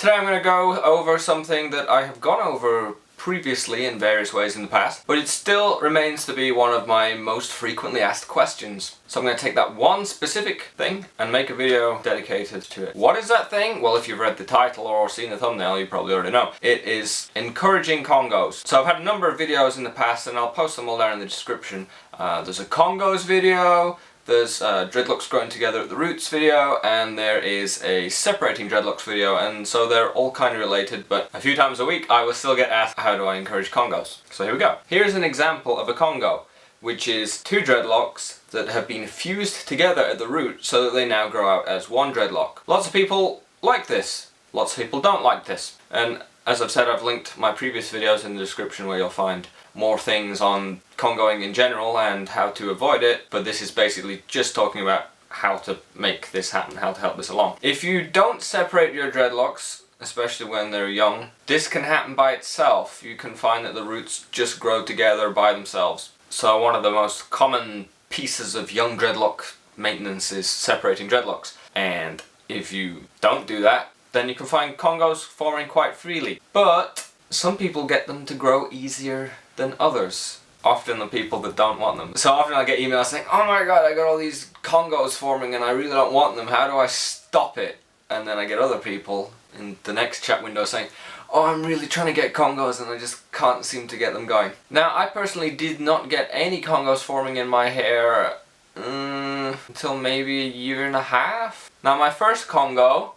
Today I'm going to go over something that I have gone over previously in various ways in the past, but it still remains to be one of my most frequently asked questions. So I'm going to take that one specific thing and make a video dedicated to it. What is that thing? Well, if you've read the title or seen the thumbnail, you probably already know. It is encouraging Congos. So I've had a number of videos in the past and I'll post them all there in the description. There's a Congos video, there's dreadlocks growing together at the roots video, and there is a separating dreadlocks video, and so they're all kind of related, but a few times a week I will still get asked, how do I encourage Congos? So here we go. Here's an example of a Congo, which is two dreadlocks that have been fused together at the root so that they now grow out as one dreadlock. Lots of people like this, lots of people don't like this, and as I've said, I've linked my previous videos in the description where you'll find more things on congoing in general and how to avoid it, but this is basically just talking about how to make this happen, how to help this along. If you don't separate your dreadlocks, especially when they're young, this can happen by itself. You can find that the roots just grow together by themselves. So one of the most common pieces of young dreadlock maintenance is separating dreadlocks, and if you don't do that, then you can find Congos forming quite freely. But some people get them to grow easier than others. Often the people that don't want them. So often I get emails saying, oh my god, I got all these Congos forming and I really don't want them, how do I stop it? And then I get other people in the next chat window saying, oh, I'm really trying to get Congos and I just can't seem to get them going. Now, I personally did not get any Congos forming in my hair until maybe a year and a half. Now, my first Congo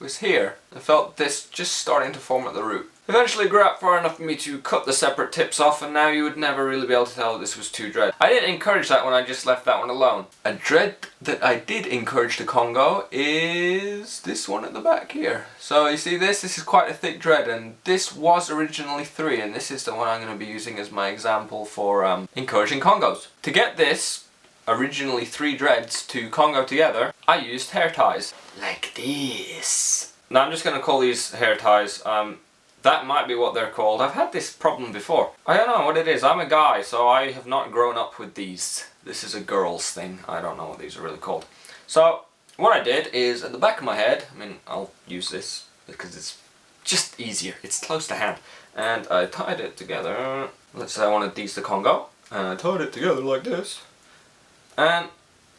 was here. I felt this just starting to form at the root. Eventually grew out far enough for me to cut the separate tips off, and now you would never really be able to tell that this was two dread. I didn't encourage that one, I just left that one alone. A dread that I did encourage to Congo is this one at the back here. So you see this is quite a thick dread, and this was originally 3, and this is the one I'm going to be using as my example for encouraging Congos. To get this originally 3 dreads to Congo together, I used hair ties. Like this. Now I'm just going to call these hair ties. That might be what they're called. I've had this problem before. I don't know what it is. I'm a guy, so I have not grown up with these. This is a girl's thing. I don't know what these are really called. So what I did is at the back of my head, I'll use this because it's just easier. It's close to hand. And I tied it together. Let's say I wanted these to Congo. And I tied it together like this. And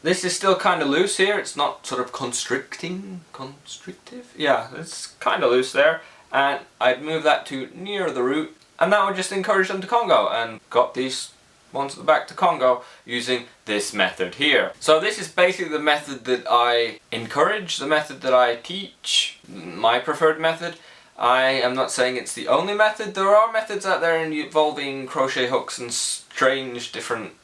this is still kind of loose here. It's not sort of constrictive. Yeah, it's kind of loose there. And I'd move that to near the root, and that would just encourage them to Congo, and got these ones at the back to Congo using this method here. So this is basically the method that I encourage, the method that I teach, my preferred method. I am not saying it's the only method. There are methods out there involving crochet hooks and strange different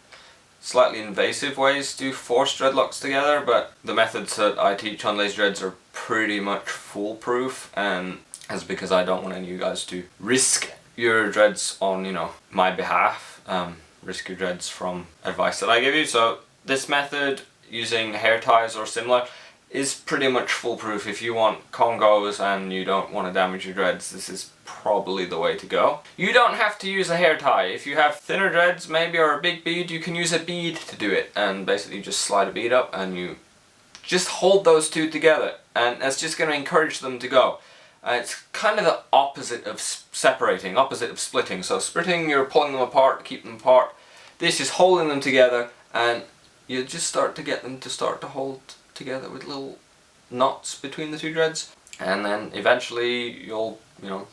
slightly invasive ways to force dreadlocks together, but the methods that I teach on lazy dreads are pretty much foolproof, and that's because I don't want any of you guys to risk your dreads on, my behalf. Risk your dreads from advice that I give you. So this method, using hair ties or similar, is pretty much foolproof. If you want Congos and you don't want to damage your dreads, this is probably the way to go. You don't have to use a hair tie. If you have thinner dreads maybe, or a big bead, you can use a bead to do it, and basically just slide a bead up and you just hold those two together, and that's just going to encourage them to go. It's kind of the opposite of separating, opposite of splitting. So splitting, you're pulling them apart to keep them apart. This is holding them together, and you just start to get them to start to hold together with little knots between the two dreads, and then eventually you'll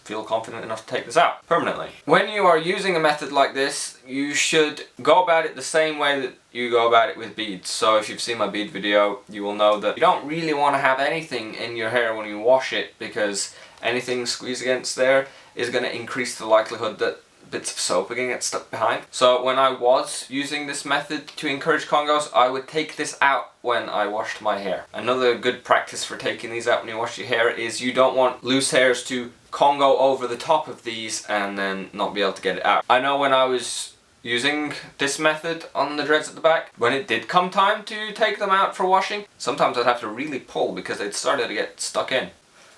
feel confident enough to take this out permanently. When you are using a method like this, you should go about it the same way that you go about it with beads. So if you've seen my bead video, you will know that you don't really want to have anything in your hair when you wash it, because anything squeezed against there is going to increase the likelihood that bits of soap are going to get stuck behind. So when I was using this method to encourage Congos, I would take this out when I washed my hair. Another good practice for taking these out when you wash your hair is you don't want loose hairs to Congo over the top of these and then not be able to get it out. I know when I was using this method on the dreads at the back, when it did come time to take them out for washing, sometimes I'd have to really pull because they'd started to get stuck in.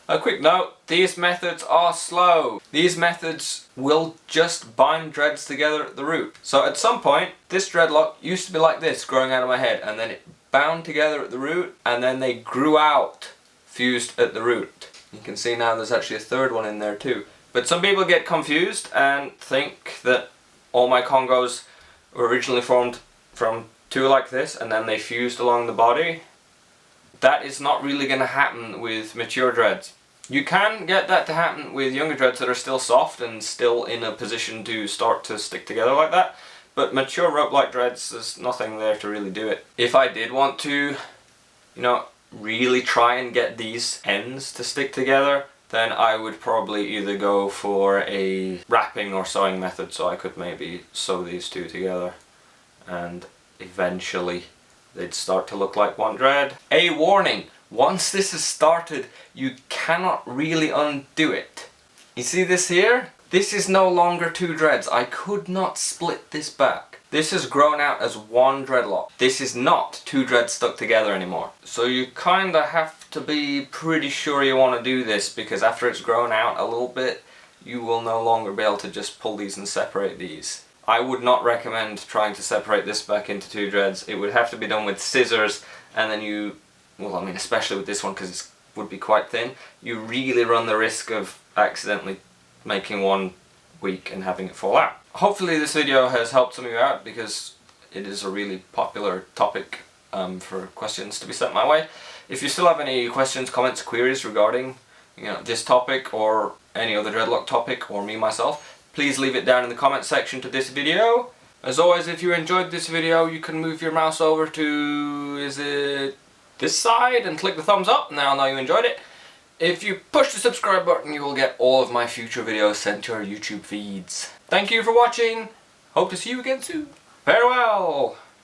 A quick note, these methods are slow. These methods will just bind dreads together at the root. So at some point, this dreadlock used to be like this, growing out of my head, and then it bound together at the root, and then they grew out, fused at the root. You can see now there's actually a third one in there too. But some people get confused and think that all my Congos were originally formed from two like this and then they fused along the body. That is not really going to happen with mature dreads. You can get that to happen with younger dreads that are still soft and still in a position to start to stick together like that. But mature rope-like dreads, there's nothing there to really do it. If I did want to, you know, really try and get these ends to stick together, then I would probably either go for a wrapping or sewing method, so I could maybe sew these two together and eventually they'd start to look like one dread. A warning, once this is started, you cannot really undo it. You see this here? This is no longer two dreads. I could not split this back. This has grown out as one dreadlock. This is not two dreads stuck together anymore. So you kinda have to be pretty sure you want to do this, because after it's grown out a little bit, you will no longer be able to just pull these and separate these. I would not recommend trying to separate this back into two dreads. It would have to be done with scissors, and then you, well, I mean, especially with this one because it would be quite thin, you really run the risk of accidentally making one weak and having it fall out. Hopefully this video has helped some of you out, because it is a really popular topic for questions to be sent my way. If you still have any questions, comments, queries regarding, you know, this topic or any other dreadlock topic or me myself, please leave it down in the comment section to this video. As always, if you enjoyed this video, you can move your mouse over to, is it this side, and click the thumbs up, and then I'll know you enjoyed it. If you push the subscribe button, you will get all of my future videos sent to your YouTube feeds. Thank you for watching. Hope to see you again soon. Farewell.